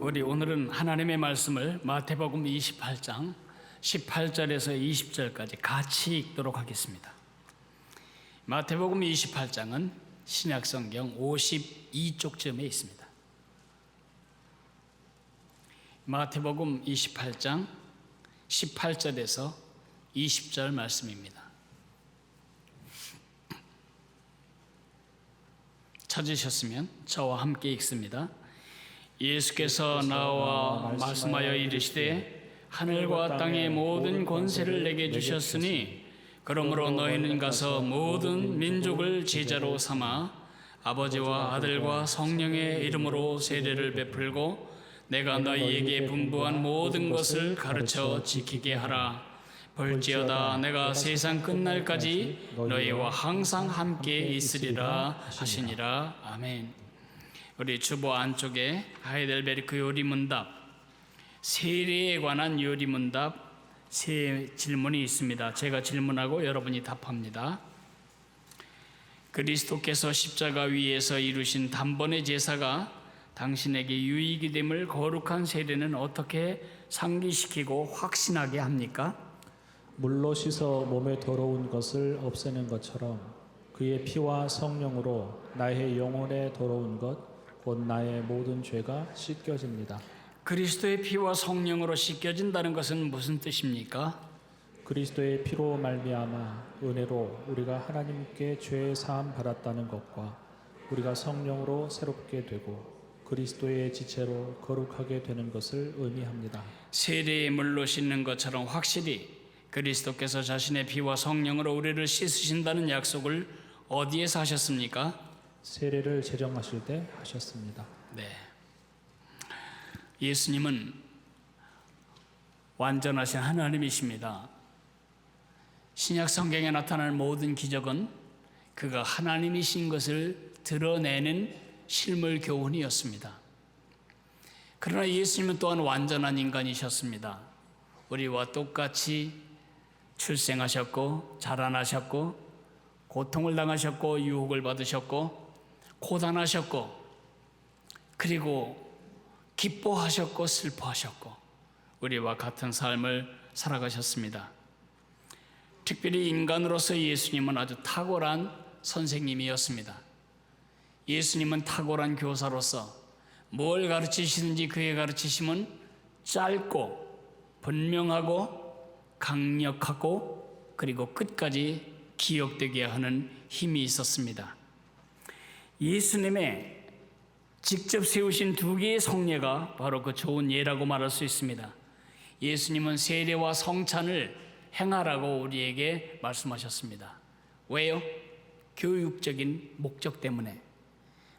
우리 오늘은 하나님의 말씀을 마태복음 28장 18절에서 20절까지 같이 읽도록 하겠습니다. 마태복음 28장은 신약성경 52쪽쯤에 있습니다. 마태복음 28장 18절에서 20절 말씀입니다. 찾으셨으면 저와 함께 읽습니다. 예수께서 나와 말씀하여 이르시되 하늘과 땅의 모든 권세를 내게 주셨으니 그러므로 너희는 가서 모든 민족을 제자로 삼아 아버지와 아들과 성령의 이름으로 세례를 베풀고 내가 너희에게 분부한 모든 것을 가르쳐 지키게 하라. 볼지어다 내가 세상 끝날까지 너희와 항상 함께 있으리라 하시니라. 아멘. 우리 주보 안쪽에 하이델베르크 요리문답, 세례에 관한 요리문답 세 질문이 있습니다. 제가 질문하고 여러분이 답합니다. 그리스도께서 십자가 위에서 이루신 단번의 제사가 당신에게 유익이 됨을 거룩한 세례는 어떻게 상기시키고 확신하게 합니까? 물로 씻어 몸에 더러운 것을 없애는 것처럼 그의 피와 성령으로 나의 영혼에 더러운 것 곧 나의 모든 죄가 씻겨집니다. 그리스도의 피와 성령으로 씻겨진다는 것은 무슨 뜻입니까? 그리스도의 피로 말미암아 은혜로 우리가 하나님께 죄 사함 받았다는 것과 우리가 성령으로 새롭게 되고 그리스도의 지체로 거룩하게 되는 것을 의미합니다. 세례의 물로 씻는 것처럼 확실히 그리스도께서 자신의 피와 성령으로 우리를 씻으신다는 약속을 어디에서 하셨습니까? 세례를 제정하실 때 하셨습니다. 네. 예수님은 완전하신 하나님이십니다. 신약 성경에 나타나는 모든 기적은 그가 하나님이신 것을 드러내는 실물 교훈이었습니다. 그러나 예수님은 또한 완전한 인간이셨습니다. 우리와 똑같이 출생하셨고 자라나셨고 고통을 당하셨고 유혹을 받으셨고 고단하셨고 그리고 기뻐하셨고 슬퍼하셨고 우리와 같은 삶을 살아가셨습니다. 특별히 인간으로서 예수님은 아주 탁월한 선생님이었습니다. 예수님은 탁월한 교사로서 뭘 가르치시는지 그의 가르치심은 짧고 분명하고 강력하고 그리고 끝까지 기억되게 하는 힘이 있었습니다. 예수님의 직접 세우신 두 개의 성례가 바로 그 좋은 예라고 말할 수 있습니다. 예수님은 세례와 성찬을 행하라고 우리에게 말씀하셨습니다. 왜요? 교육적인 목적 때문에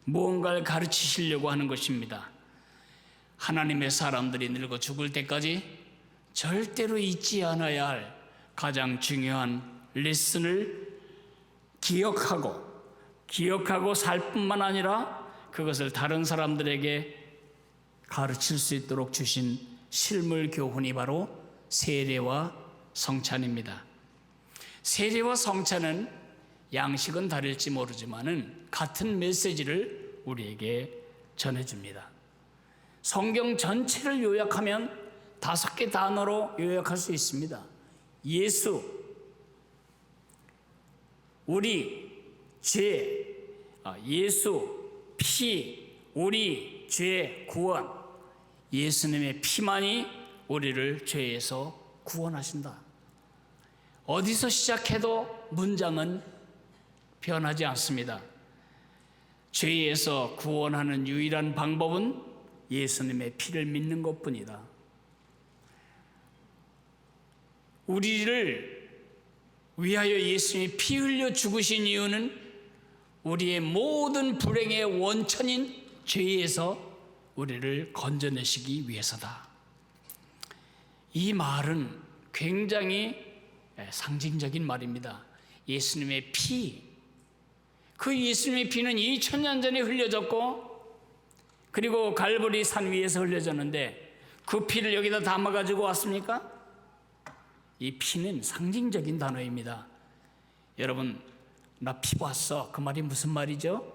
무언가를 가르치시려고 하는 것입니다. 하나님의 사람들이 늙어 죽을 때까지 절대로 잊지 않아야 할 가장 중요한 레슨을 기억하고 살 뿐만 아니라 그것을 다른 사람들에게 가르칠 수 있도록 주신 실물 교훈이 바로 세례와 성찬입니다. 세례와 성찬은 양식은 다를지 모르지만은 같은 메시지를 우리에게 전해줍니다. 성경 전체를 요약하면 5개 단어로 요약할 수 있습니다. 예수, 우리, 죄, 예수, 피, 우리, 죄, 구원. 예수님의 피만이 우리를 죄에서 구원하신다. 어디서 시작해도 문장은 변하지 않습니다. 죄에서 구원하는 유일한 방법은 예수님의 피를 믿는 것뿐이다. 우리를 위하여 예수님이 피 흘려 죽으신 이유는 우리의 모든 불행의 원천인 죄에서 우리를 건져내시기 위해서다. 이 말은 굉장히 상징적인 말입니다. 예수님의 피, 그 예수님의 피는 2000년 전에 흘려졌고 그리고 갈보리 산 위에서 흘려졌는데 그 피를 여기다 담아가지고 왔습니까? 이 피는 상징적인 단어입니다. 여러분, 나 피 봤어. 그 말이 무슨 말이죠?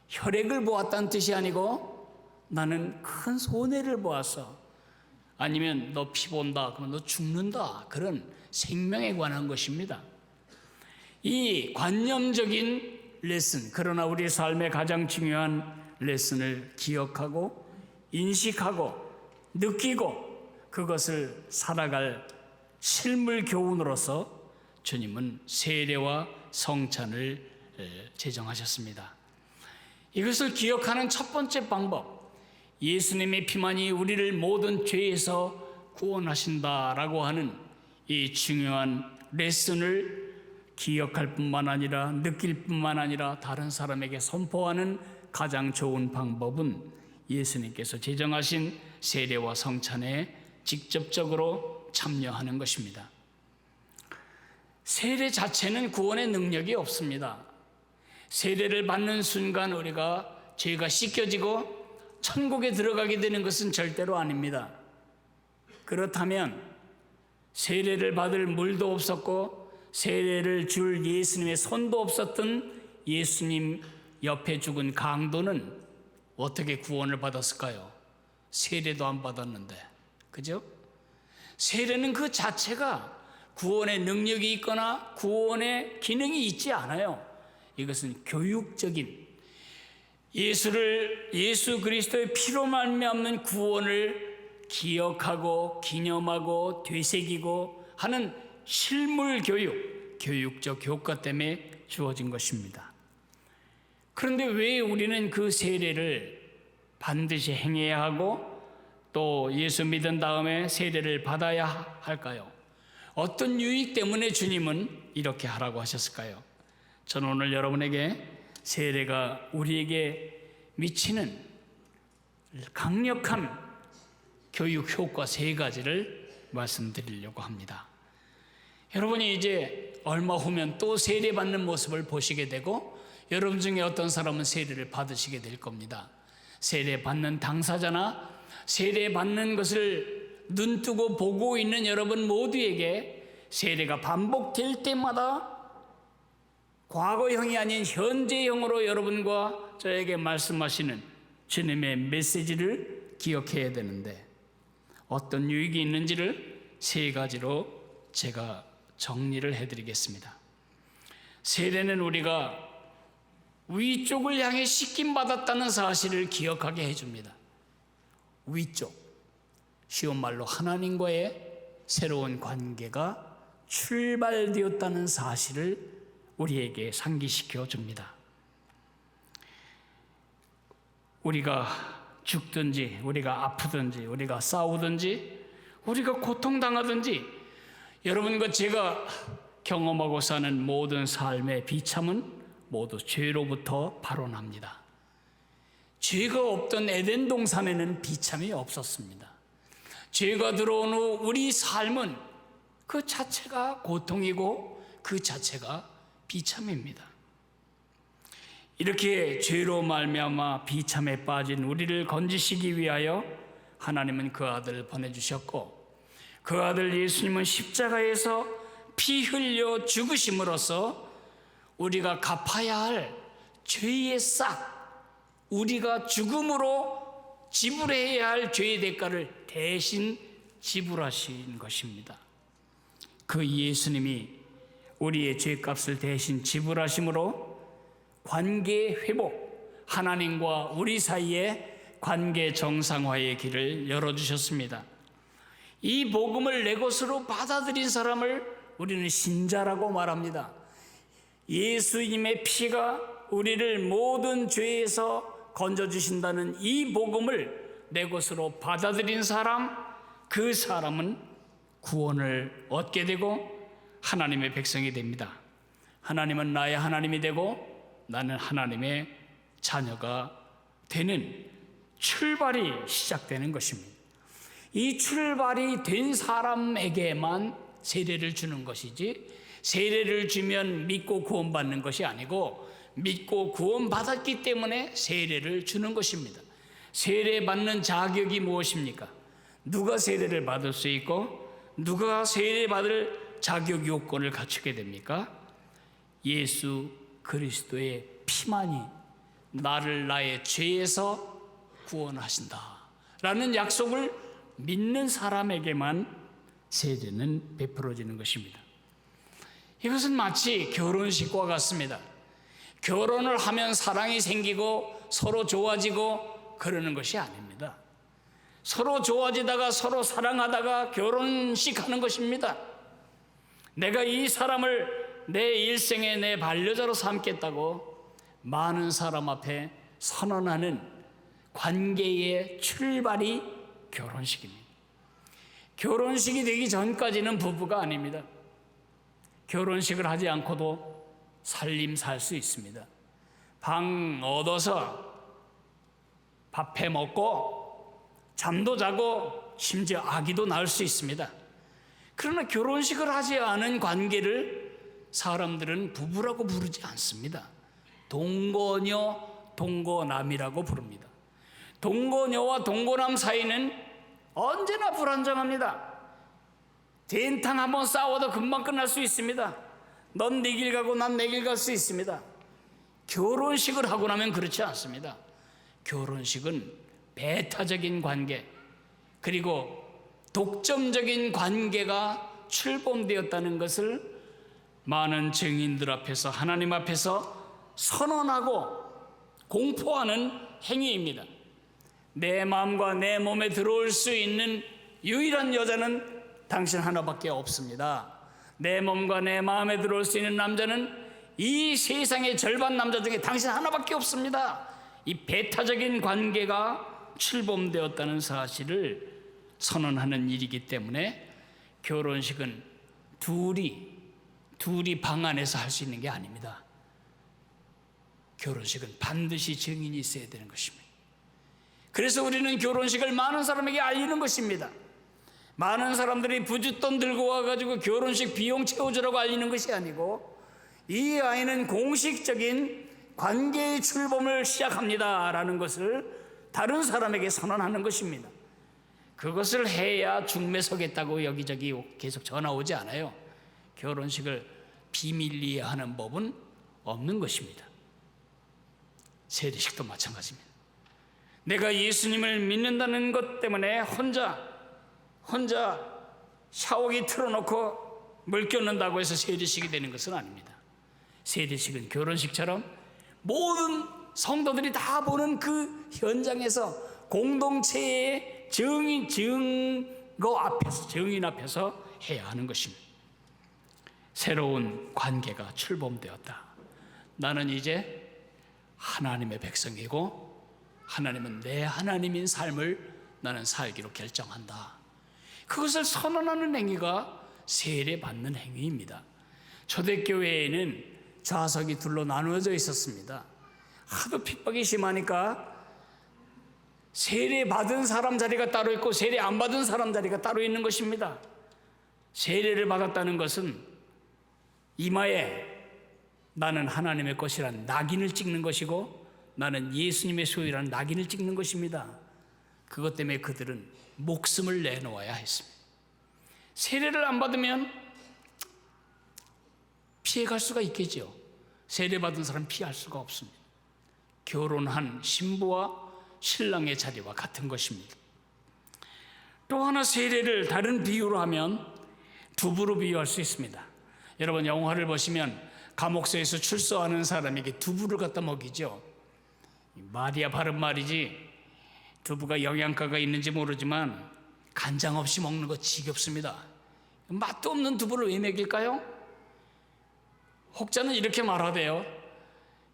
혈액을 보았다는 뜻이 아니고 나는 큰 손해를 보았어. 아니면 너 피 본다. 그러면 너 죽는다. 그런 생명에 관한 것입니다. 이 관념적인 레슨, 그러나 우리 삶의 가장 중요한 레슨을 기억하고 인식하고 느끼고 그것을 살아갈 실물 교훈으로서 주님은 세례와 성찬을 제정하셨습니다. 이것을 기억하는 첫 번째 방법, 예수님의 피만이 우리를 모든 죄에서 구원하신다라고 하는 이 중요한 레슨을 기억할 뿐만 아니라 느낄 뿐만 아니라 다른 사람에게 선포하는 가장 좋은 방법은 예수님께서 제정하신 세례와 성찬에 직접적으로 참여하는 것입니다. 세례 자체는 구원의 능력이 없습니다. 세례를 받는 순간 우리가 죄가 씻겨지고 천국에 들어가게 되는 것은 절대로 아닙니다. 그렇다면 세례를 받을 물도 없었고 세례를 줄 예수님의 손도 없었던 예수님 옆에 죽은 강도는 어떻게 구원을 받았을까요? 세례도 안 받았는데, 그죠? 세례는 그 자체가 구원의 능력이 있거나 구원의 기능이 있지 않아요. 이것은 교육적인, 예수 그리스도의 피로 말미암는 구원을 기억하고 기념하고 되새기고 하는 실물 교육, 교육적 효과 때문에 주어진 것입니다. 그런데 왜 우리는 그 세례를 반드시 행해야 하고 또 예수 믿은 다음에 세례를 받아야 할까요? 어떤 유익 때문에 주님은 이렇게 하라고 하셨을까요? 저는 오늘 여러분에게 세례가 우리에게 미치는 강력한 교육 효과 3가지를 말씀드리려고 합니다. 여러분이 이제 얼마 후면 또 세례 받는 모습을 보시게 되고 여러분 중에 어떤 사람은 세례를 받으시게 될 겁니다. 세례 받는 당사자나 세례 받는 것을 눈뜨고 보고 있는 여러분 모두에게 세례가 반복될 때마다 과거형이 아닌 현재형으로 여러분과 저에게 말씀하시는 주님의 메시지를 기억해야 되는데 어떤 유익이 있는지를 3가지로 제가 정리를 해드리겠습니다. 세례는 우리가 위쪽을 향해 씻김받았다는 사실을 기억하게 해줍니다. 위쪽, 쉬운 말로 하나님과의 새로운 관계가 출발되었다는 사실을 우리에게 상기시켜 줍니다. 우리가 죽든지 우리가 아프든지 우리가 싸우든지 우리가 고통당하든지 여러분과 제가 경험하고 사는 모든 삶의 비참은 모두 죄로부터 발원합니다. 죄가 없던 에덴 동산에는 비참이 없었습니다. 죄가 들어온 후 우리 삶은 그 자체가 고통이고 그 자체가 비참입니다. 이렇게 죄로 말미암아 비참에 빠진 우리를 건지시기 위하여 하나님은 그 아들을 보내주셨고 그 아들 예수님은 십자가에서 피 흘려 죽으심으로써 우리가 갚아야 할 죄의 싹, 우리가 죽음으로 지불해야 할 죄의 대가를 대신 지불하신 것입니다. 그 예수님이 우리의 죄값을 대신 지불하심으로 관계 회복, 하나님과 우리 사이의 관계 정상화의 길을 열어주셨습니다. 이 복음을 내 것으로 받아들인 사람을 우리는 신자라고 말합니다. 예수님의 피가 우리를 모든 죄에서 건져주신다는 이 복음을 내 것으로 받아들인 사람, 그 사람은 구원을 얻게 되고 하나님의 백성이 됩니다. 하나님은 나의 하나님이 되고 나는 하나님의 자녀가 되는 출발이 시작되는 것입니다. 이 출발이 된 사람에게만 세례를 주는 것이지 세례를 주면 믿고 구원받는 것이 아니고 믿고 구원받았기 때문에 세례를 주는 것입니다. 세례 받는 자격이 무엇입니까? 누가 세례를 받을 수 있고 누가 세례 받을 자격 요건을 갖추게 됩니까? 예수 그리스도의 피만이 나를 나의 죄에서 구원하신다라는 약속을 믿는 사람에게만 세례는 베풀어지는 것입니다. 이것은 마치 결혼식과 같습니다. 결혼을 하면 사랑이 생기고 서로 좋아지고 그러는 것이 아닙니다. 서로 좋아지다가 서로 사랑하다가 결혼식 하는 것입니다. 내가 이 사람을 내 일생의 내 반려자로 삼겠다고 많은 사람 앞에 선언하는 관계의 출발이 결혼식입니다. 결혼식이 되기 전까지는 부부가 아닙니다. 결혼식을 하지 않고도 살림 살 수 있습니다. 방 얻어서 밥 해 먹고 잠도 자고 심지어 아기도 낳을 수 있습니다. 그러나 결혼식을 하지 않은 관계를 사람들은 부부라고 부르지 않습니다. 동거녀, 동거남이라고 부릅니다. 동거녀와 동거남 사이는 언제나 불안정합니다. 된탕 한번 싸워도 금방 끝날 수 있습니다. 넌 네 길 가고 난 내 길 갈 수 있습니다. 결혼식을 하고 나면 그렇지 않습니다. 결혼식은 배타적인 관계, 그리고 독점적인 관계가 출범되었다는 것을 많은 증인들 앞에서, 하나님 앞에서 선언하고 공포하는 행위입니다. 내 마음과 내 몸에 들어올 수 있는 유일한 여자는 당신 하나밖에 없습니다. 내 몸과 내 마음에 들어올 수 있는 남자는 이 세상의 절반 남자 중에 당신 하나밖에 없습니다. 이 배타적인 관계가 출범되었다는 사실을 선언하는 일이기 때문에 결혼식은 둘이 방 안에서 할 수 있는 게 아닙니다. 결혼식은 반드시 증인이 있어야 되는 것입니다. 그래서 우리는 결혼식을 많은 사람에게 알리는 것입니다. 많은 사람들이 부쉈돈 들고 와가지고 결혼식 비용 채워주라고 알리는 것이 아니고, 이 아이는 공식적인 관계의 출범을 시작합니다라는 것을 다른 사람에게 선언하는 것입니다. 그것을 해야 중매 서겠다고 여기저기 계속 전화 오지 않아요. 결혼식을 비밀리에 하는 법은 없는 것입니다. 세례식도 마찬가지입니다. 내가 예수님을 믿는다는 것 때문에 혼자 샤워기 틀어놓고 물 껴놓는다고 해서 세례식이 되는 것은 아닙니다. 세례식은 결혼식처럼 모든 성도들이 다 보는 그 현장에서 공동체의 증인 앞에서 해야 하는 것입니다. 새로운 관계가 출범되었다. 나는 이제 하나님의 백성이고 하나님은 내 하나님인 삶을 나는 살기로 결정한다. 그것을 선언하는 행위가 세례받는 행위입니다. 초대교회에는 좌석이 둘로 나누어져 있었습니다. 하도 핍박이 심하니까 세례받은 사람 자리가 따로 있고 세례 안 받은 사람 자리가 따로 있는 것입니다. 세례를 받았다는 것은 이마에 나는 하나님의 것이란 낙인을 찍는 것이고 나는 예수님의 소유라는 낙인을 찍는 것입니다. 그것 때문에 그들은 목숨을 내놓아야 했습니다. 세례를 안 받으면 피해갈 수가 있겠죠. 세례받은 사람 피할 수가 없습니다. 결혼한 신부와 신랑의 자리와 같은 것입니다. 또 하나 세례를 다른 비유로 하면 두부로 비유할 수 있습니다. 여러분 영화를 보시면 감옥서에서 출소하는 사람에게 두부를 갖다 먹이죠. 말이야 바른 말이지 두부가 영양가가 있는지 모르지만 간장 없이 먹는 거 지겹습니다. 맛도 없는 두부를 왜 먹일까요? 혹자는 이렇게 말하대요.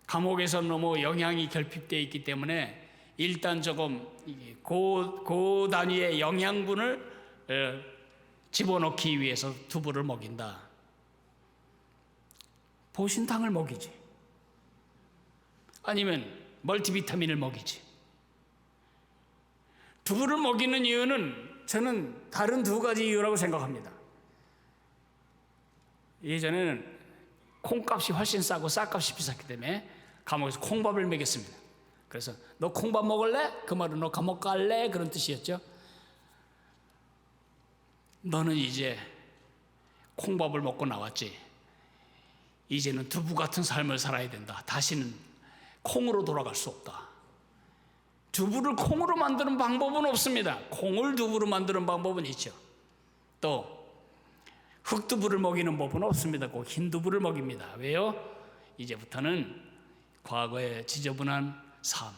감옥에서 너무 영양이 결핍되어 있기 때문에 일단 조금 고단위의 영양분을 집어넣기 위해서 두부를 먹인다. 보신탕을 먹이지. 아니면 멀티비타민을 먹이지. 두부를 먹이는 이유는 저는 다른 두 가지 이유라고 생각합니다. 예전에는 콩값이 훨씬 싸고 쌀값이 비쌌기 때문에 감옥에서 콩밥을 먹였습니다. 그래서 너 콩밥 먹을래? 그 말은 너 감옥 갈래? 그런 뜻이었죠. 너는 이제 콩밥을 먹고 나왔지. 이제는 두부 같은 삶을 살아야 된다. 다시는 콩으로 돌아갈 수 없다. 두부를 콩으로 만드는 방법은 없습니다. 콩을 두부로 만드는 방법은 있죠. 또 흑두부를 먹이는 법은 없습니다. 꼭 흰두부를 먹입니다. 왜요? 이제부터는 과거의 지저분한 삶,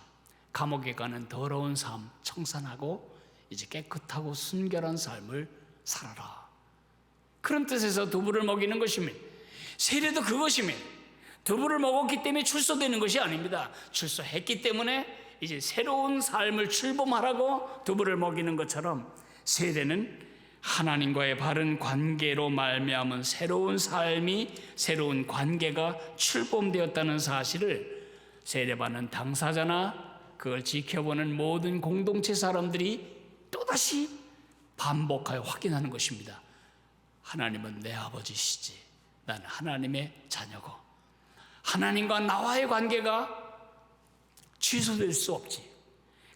감옥에 가는 더러운 삶 청산하고 이제 깨끗하고 순결한 삶을 살아라. 그런 뜻에서 두부를 먹이는 것입니다. 세례도 그것입니다. 두부를 먹었기 때문에 출소되는 것이 아닙니다. 출소했기 때문에 이제 새로운 삶을 출범하라고 두부를 먹이는 것처럼 세례는 하나님과의 바른 관계로 말미암은 새로운 삶이, 새로운 관계가 출범되었다는 사실을 세례받는 당사자나 그걸 지켜보는 모든 공동체 사람들이 또다시 반복하여 확인하는 것입니다. 하나님은 내 아버지시지, 나는 하나님의 자녀고, 하나님과 나와의 관계가 취소될 수 없지.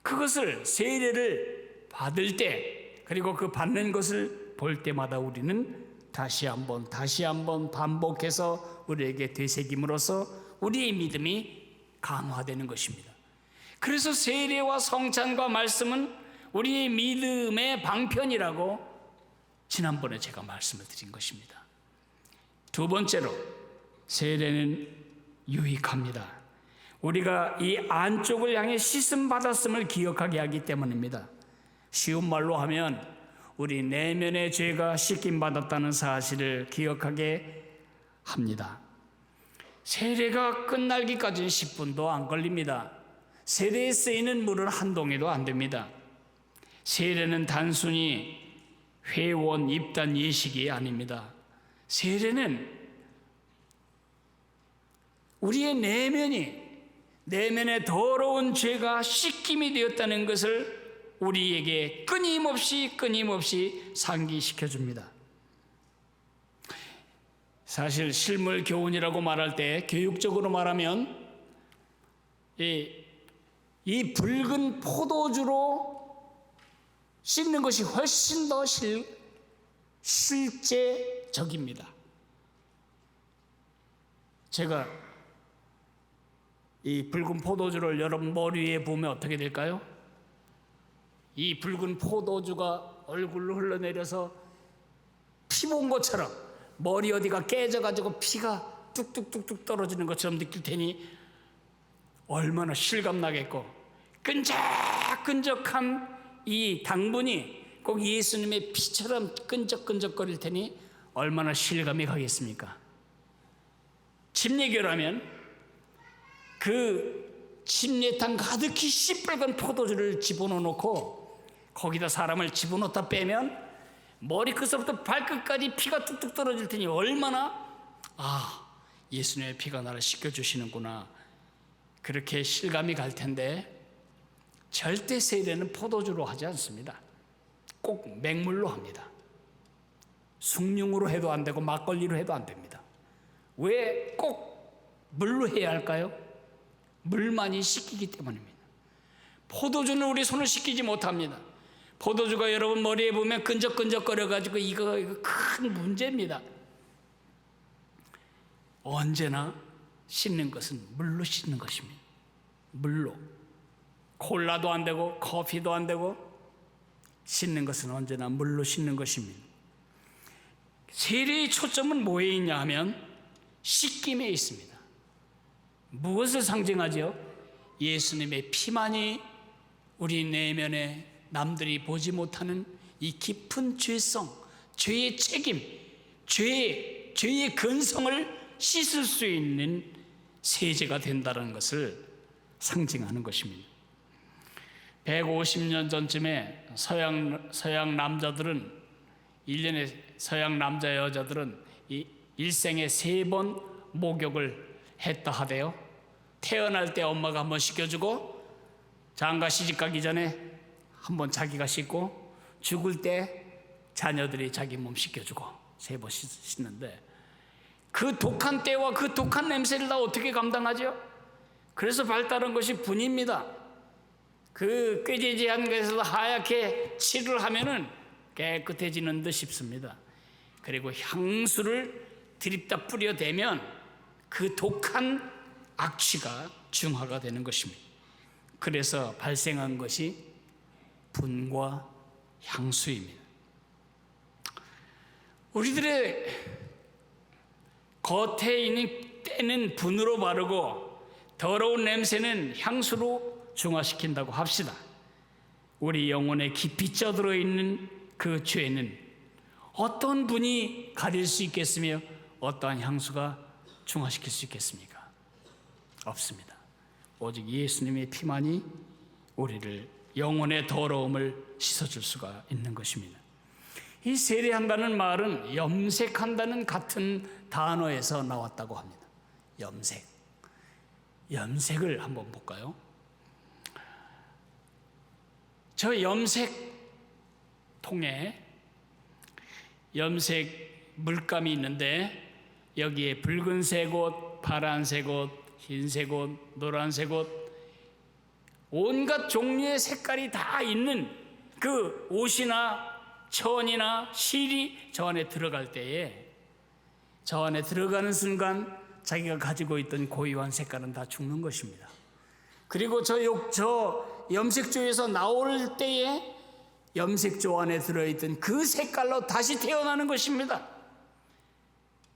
그것을 세례를 받을 때, 그리고 그 받는 것을 볼 때마다 우리는 다시 한번 반복해서 우리에게 되새김으로써 우리의 믿음이 강화되는 것입니다. 그래서 세례와 성찬과 말씀은 우리의 믿음의 방편이라고 지난번에 제가 말씀을 드린 것입니다. 두 번째로, 세례는 유익합니다. 우리가 이 안쪽을 향해 씻음 받았음을 기억하게 하기 때문입니다. 쉬운 말로 하면 우리 내면의 죄가 씻김 받았다는 사실을 기억하게 합니다. 세례가 끝날기까지는 10분도 안 걸립니다. 세례에 쓰이는 물은 한 동이도 안 됩니다. 세례는 단순히 회원 입단 예식이 아닙니다. 세례는 우리의 내면의 더러운 죄가 씻김이 되었다는 것을 우리에게 끊임없이 상기시켜 줍니다. 사실 실물 교훈이라고 말할 때, 교육적으로 말하면 이 붉은 포도주로 씻는 것이 훨씬 더 실제적입니다. 제가 이 붉은 포도주를 여러분 머리 위에 부으면 어떻게 될까요? 이 붉은 포도주가 얼굴로 흘러내려서 피 본 것처럼 머리 어디가 깨져가지고 피가 뚝뚝뚝뚝 떨어지는 것처럼 느낄 테니 얼마나 실감나겠고, 끈적끈적한 이 당분이 꼭 예수님의 피처럼 끈적끈적거릴 테니 얼마나 실감이 가겠습니까? 침례교라면 그 침례탕 가득히 시뻘건 포도주를 집어넣어 놓고 거기다 사람을 집어넣다 빼면 머리끝부터 발끝까지 피가 뚝뚝 떨어질 테니 얼마나 예수님의 피가 나를 씻겨주시는구나, 그렇게 실감이 갈 텐데, 절대 세례는 포도주로 하지 않습니다. 꼭 맹물로 합니다. 숭늉으로 해도 안 되고 막걸리로 해도 안 됩니다. 왜 꼭 물로 해야 할까요? 물만이 씻기기 때문입니다. 포도주는 우리 손을 씻기지 못합니다. 포도주가 여러분 머리에 보면 끈적끈적거려가지고 이거 큰 문제입니다. 언제나 씻는 것은 물로 씻는 것입니다. 물로. 콜라도 안 되고 커피도 안 되고, 씻는 것은 언제나 물로 씻는 것입니다. 세례의 초점은 뭐에 있냐 하면 씻김에 있습니다. 무엇을 상징하죠? 예수님의 피만이 우리 내면에 남들이 보지 못하는 이 깊은 죄성, 죄의 책임, 죄의 근성을 씻을 수 있는 세제가 된다는 것을 상징하는 것입니다. 150년 전쯤에 서양 남자들은, 1년에 서양 남자 여자들은 이 일생에 3번 목욕을 했다 하대요. 태어날 때 엄마가 한번 씻겨주고, 장가 시집 가기 전에 한번 자기가 씻고, 죽을 때 자녀들이 자기 몸 씻겨주고 3번 씻는데, 그 독한 때와 그 독한 냄새를 다 어떻게 감당하죠? 그래서 발달한 것이 분입니다. 그 꾀지지한 것에서 하얗게 칠을 하면은 깨끗해지는 듯 싶습니다. 그리고 향수를 드립다 뿌려대면 그 독한 악취가 중화가 되는 것입니다. 그래서 발생한 것이 분과 향수입니다. 우리들의 겉에 있는 때는 분으로 바르고 더러운 냄새는 향수로 중화시킨다고 합시다. 우리 영혼에 깊이 쪄들어 있는 그 죄는 어떤 분이 가릴 수 있겠으며 어떠한 향수가 중화시킬 수 있겠습니까? 없습니다. 오직 예수님의 피만이 우리를 영혼의 더러움을 씻어줄 수가 있는 것입니다. 이 세례한다는 말은 염색한다는 같은 단어에서 나왔다고 합니다. 염색을 한번 볼까요? 저 염색통에 염색 물감이 있는데 여기에 붉은색 옷, 파란색 옷, 흰색 옷, 노란색 옷, 온갖 종류의 색깔이 다 있는 그 옷이나 천이나 실이 저 안에 들어갈 때에 저 안에 들어가는 순간 자기가 가지고 있던 고유한 색깔은 다 죽는 것입니다. 그리고 저 염색조에서 나올 때에 염색조 안에 들어있던 그 색깔로 다시 태어나는 것입니다.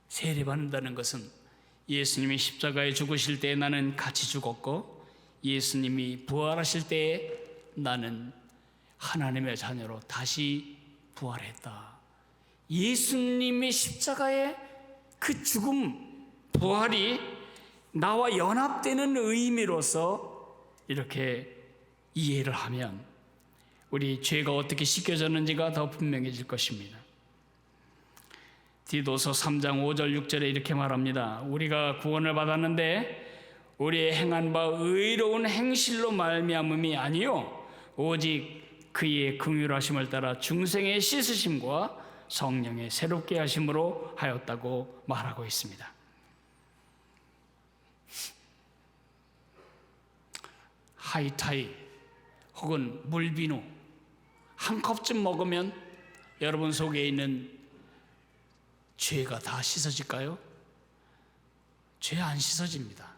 세례받는다는 것은 예수님이 십자가에 죽으실 때 나는 같이 죽었고 예수님이 부활하실 때에 나는 하나님의 자녀로 다시 부활했다. 예수님의 십자가의 그 죽음, 부활이 나와 연합되는 의미로서 이렇게 이해를 하면 우리 죄가 어떻게 씻겨졌는지가 더 분명해질 것입니다. 디도서 3장 5절 6절에 이렇게 말합니다. 우리가 구원을 받았는데 우리의 행한 바 의로운 행실로 말미암음이 아니요 오직 그의 긍휼하심을 따라 중생의 씻으심과 성령의 새롭게 하심으로 하였다고 말하고 있습니다. 하이타이 혹은 물비누 한 컵쯤 먹으면 여러분 속에 있는 죄가 다 씻어질까요? 죄 안 씻어집니다.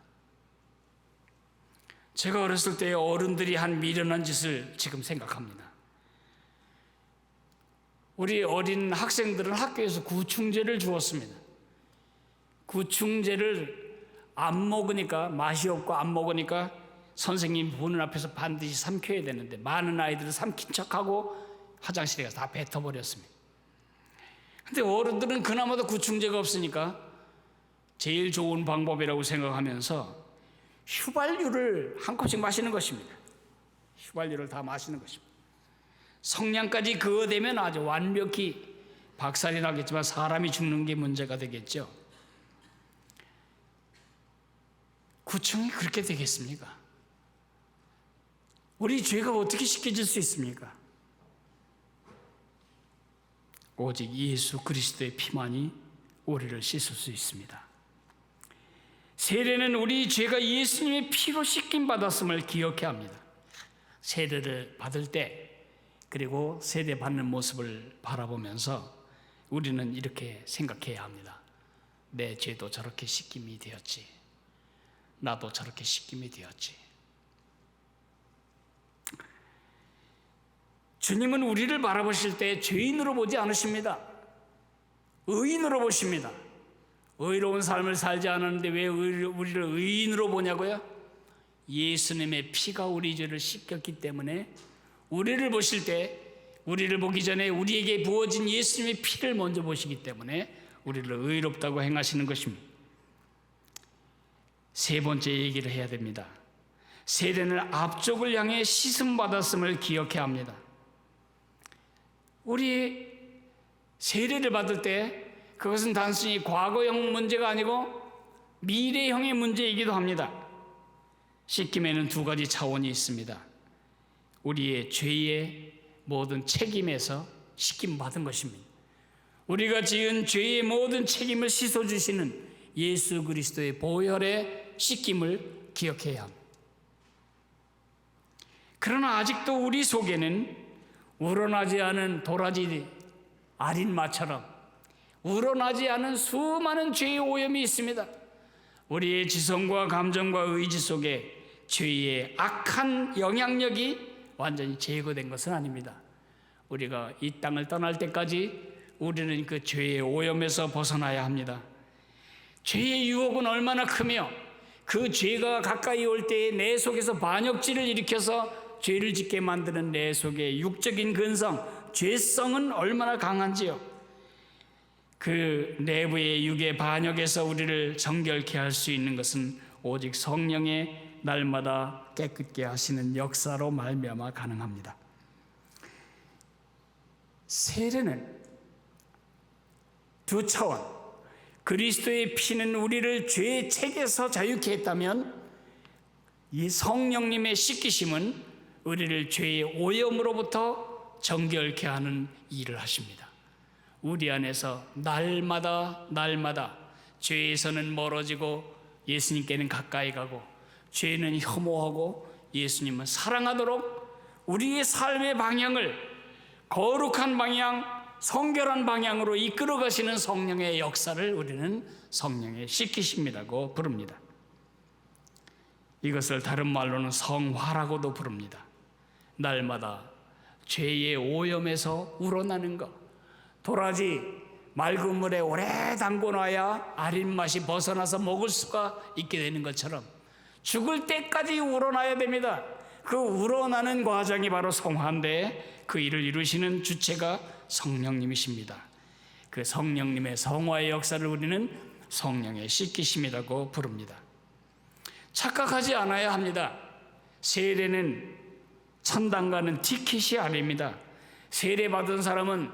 제가 어렸을 때 어른들이 한 미련한 짓을 지금 생각합니다. 우리 어린 학생들은 학교에서 구충제를 주었습니다. 구충제를 안 먹으니까, 맛이 없고 안 먹으니까 선생님 보는 앞에서 반드시 삼켜야 되는데 많은 아이들은 삼킨 척하고 화장실에 가서 다 뱉어버렸습니다. 근데 어른들은 그나마도 구충제가 없으니까 제일 좋은 방법이라고 생각하면서 휘발유를 한 컵씩 마시는 것입니다. 휘발유를 다 마시는 것입니다. 성냥까지 그어대면 아주 완벽히 박살이 나겠지만 사람이 죽는 게 문제가 되겠죠. 구충이 그렇게 되겠습니까? 우리 죄가 어떻게 씻겨질 수 있습니까? 오직 예수 그리스도의 피만이 우리를 씻을 수 있습니다. 세례는 우리 죄가 예수님의 피로 씻김 받았음을 기억해야 합니다. 세례를 받을 때 그리고 세례 받는 모습을 바라보면서 우리는 이렇게 생각해야 합니다. 내 죄도 저렇게 씻김이 되었지. 나도 저렇게 씻김이 되었지. 주님은 우리를 바라보실 때 죄인으로 보지 않으십니다. 의인으로 보십니다. 의로운 삶을 살지 않았는데 왜 우리를 의인으로 보냐고요? 예수님의 피가 우리 죄를 씻겼기 때문에 우리를 보실 때 우리를 보기 전에 우리에게 부어진 예수님의 피를 먼저 보시기 때문에 우리를 의롭다고 행하시는 것입니다. 세 번째 얘기를 해야 됩니다. 세례는 앞쪽을 향해 씻음 받았음을 기억해야 합니다. 우리 세례를 받을 때 그것은 단순히 과거형 문제가 아니고 미래형의 문제이기도 합니다. 씻김에는 두 가지 차원이 있습니다. 우리의 죄의 모든 책임에서 씻김 받은 것입니다. 우리가 지은 죄의 모든 책임을 씻어주시는 예수 그리스도의 보혈의 씻김을 기억해야 합니다. 그러나 아직도 우리 속에는 우러나지 않은 도라지 아린 마처럼 우러나지 않은 수많은 죄의 오염이 있습니다. 우리의 지성과 감정과 의지 속에 죄의 악한 영향력이 완전히 제거된 것은 아닙니다. 우리가 이 땅을 떠날 때까지 우리는 그 죄의 오염에서 벗어나야 합니다. 죄의 유혹은 얼마나 크며 그 죄가 가까이 올 때에 내 속에서 반역질을 일으켜서 죄를 짓게 만드는 내 속의 육적인 근성, 죄성은 얼마나 강한지요. 그 내부의 육의 반역에서 우리를 정결케 할 수 있는 것은 오직 성령의 날마다 깨끗게 하시는 역사로 말미암아 가능합니다. 세례는 두 차원, 그리스도의 피는 우리를 죄의 책에서 자유케 했다면 이 성령님의 씻기심은 우리를 죄의 오염으로부터 정결케 하는 일을 하십니다. 우리 안에서 날마다 죄에서는 멀어지고 예수님께는 가까이 가고 죄는 혐오하고 예수님은 사랑하도록 우리의 삶의 방향을 거룩한 방향, 성결한 방향으로 이끌어 가시는 성령의 역사를 우리는 성령의 씻기심이라고 부릅니다. 이것을 다른 말로는 성화라고도 부릅니다. 날마다 죄의 오염에서 우러나는 것. 도라지 맑은 물에 오래 담궈놔야 아린 맛이 벗어나서 먹을 수가 있게 되는 것처럼 죽을 때까지 우러나야 됩니다. 그 우러나는 과정이 바로 성화인데 그 일을 이루시는 주체가 성령님이십니다. 그 성령님의 성화의 역사를 우리는 성령의 씻기심이라고 부릅니다. 착각하지 않아야 합니다. 세례는 천당 가는 티켓이 아닙니다. 세례 받은 사람은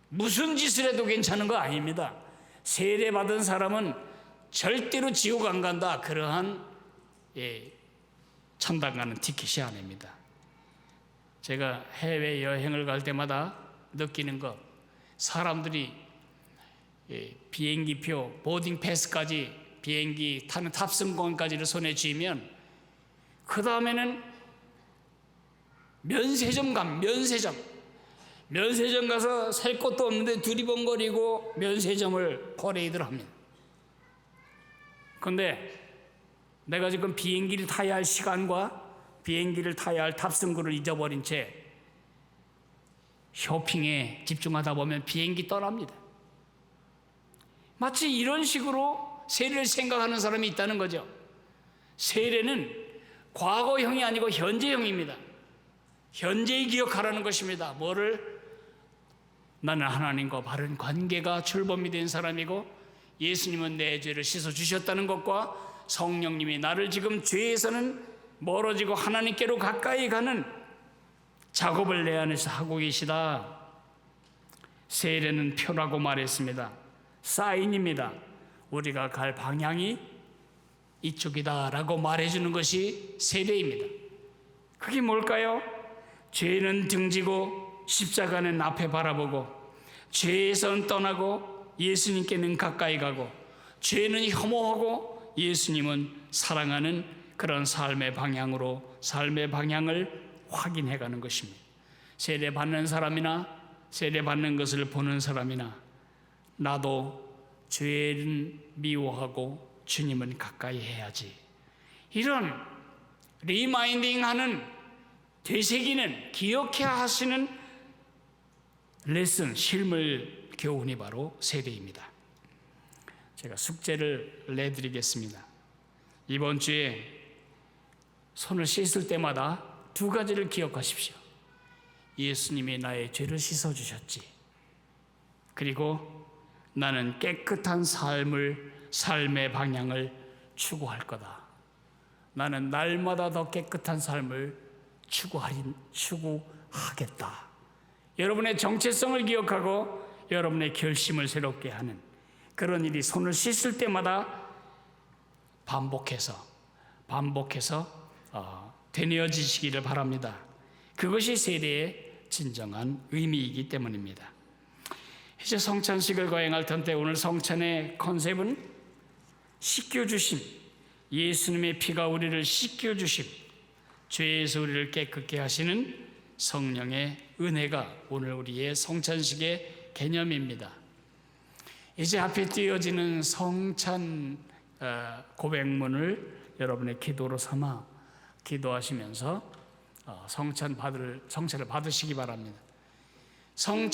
무슨 짓을 해도 괜찮은 거 아닙니다. 세례 받은 사람은 절대로 지옥 안 간다. 그러한 천당 가는 티켓이 아닙니다. 제가 해외 여행을 갈 때마다 느끼는 것, 사람들이 비행기표, 보딩 패스까지 비행기 타는 탑승권까지를 손에 쥐면 그 다음에는 면세점 가서 살 것도 없는데 두리번거리고 면세점을 퍼레이드를 합니다. 그런데 내가 지금 비행기를 타야 할 시간과 비행기를 타야 할 탑승구를 잊어버린 채 쇼핑에 집중하다 보면 비행기 떠납니다. 마치 이런 식으로 세례를 생각하는 사람이 있다는 거죠. 세례는 과거형이 아니고 현재형입니다. 현재의 기억하라는 것입니다. 뭐를? 나는 하나님과 바른 관계가 출범이 된 사람이고 예수님은 내 죄를 씻어주셨다는 것과 성령님이 나를 지금 죄에서는 멀어지고 하나님께로 가까이 가는 작업을 내 안에서 하고 계시다. 세례는 표라고 말했습니다. 사인입니다. 우리가 갈 방향이 이쪽이다 라고 말해주는 것이 세례입니다. 그게 뭘까요? 죄는 등지고 십자가는 앞에 바라보고 죄에선 떠나고 예수님께는 가까이 가고 죄는 혐오하고 예수님은 사랑하는 그런 삶의 방향으로 삶의 방향을 확인해가는 것입니다. 세례 받는 사람이나 세례 받는 것을 보는 사람이나 나도 죄는 미워하고 주님은 가까이 해야지. 이런 리마인딩하는 되새기는 기억해 하시는 레슨, 실물 교훈이 바로 세례입니다. 제가 숙제를 내드리겠습니다. 이번 주에 손을 씻을 때마다 두 가지를 기억하십시오. 예수님이 나의 죄를 씻어주셨지. 그리고 나는 깨끗한 삶의 방향을 추구할 거다. 나는 날마다 더 깨끗한 삶을 추구하겠다. 여러분의 정체성을 기억하고 여러분의 결심을 새롭게 하는 그런 일이 손을 씻을 때마다 반복해서 되뇌어지시기를 바랍니다. 그것이 세례의 진정한 의미이기 때문입니다. 이제 성찬식을 거행할 텐데 오늘 성찬의 컨셉은 씻겨주심, 예수님의 피가 우리를 씻겨주심, 죄에서 우리를 깨끗게 하시는 성령의 은혜가 오늘 우리의 성찬식의 개념입니다. 이제 앞에 띄어지는 성찬 고백문을 여러분의 기도로 삼아 기도하시면서 성찬을 받으시기 바랍니다. 성찬